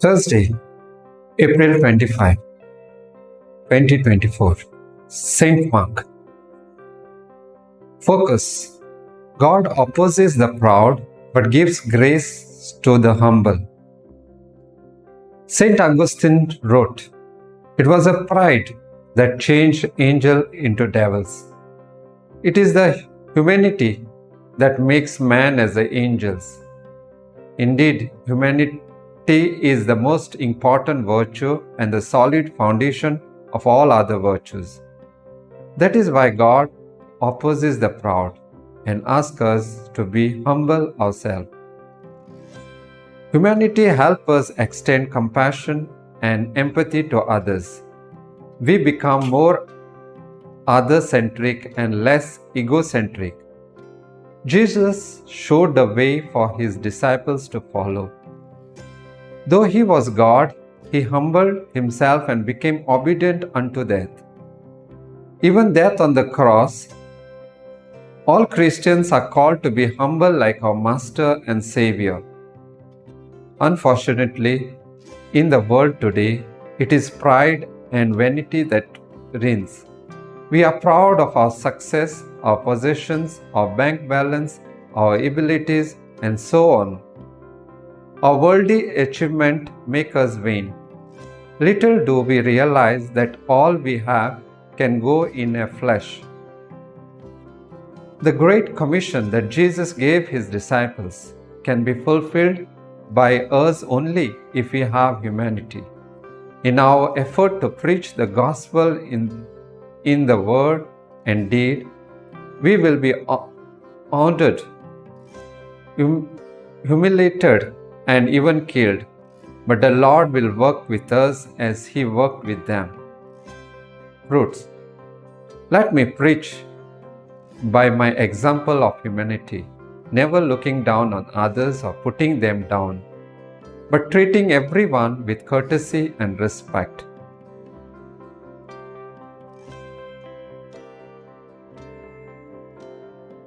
Thursday, April 25, 2024. Saint Mark. Focus. God opposes the proud but gives grace to the humble. Saint Augustine wrote, "It was a pride that changed angels into devils. It is the humanity that makes man as the angels. Indeed, humanity is the most important virtue and the solid foundation of all other virtues. That is why God opposes the proud and asks us to be humble ourselves. Humanity helps us extend compassion and empathy to others. We become more other-centric and less egocentric. Jesus showed the way for his disciples to follow. Though he was God, he humbled himself and became obedient unto death, even death on the cross. All Christians are called to be humble like our Master and Savior. Unfortunately, in the world today, it is pride and vanity that reigns. We are proud of our success, our possessions, our bank balance, our abilities, and so on. Our worldly achievement make us vain. Little do we realize that all we have can go in a flash. The Great Commission that Jesus gave his disciples can be fulfilled by us only if we have humanity. In our effort to preach the gospel in the word and deed, we will be honored, humiliated, and even killed, but the Lord will work with us as he worked with them. Roots. Let me preach by my example of humanity, never looking down on others or putting them down, but treating everyone with courtesy and respect.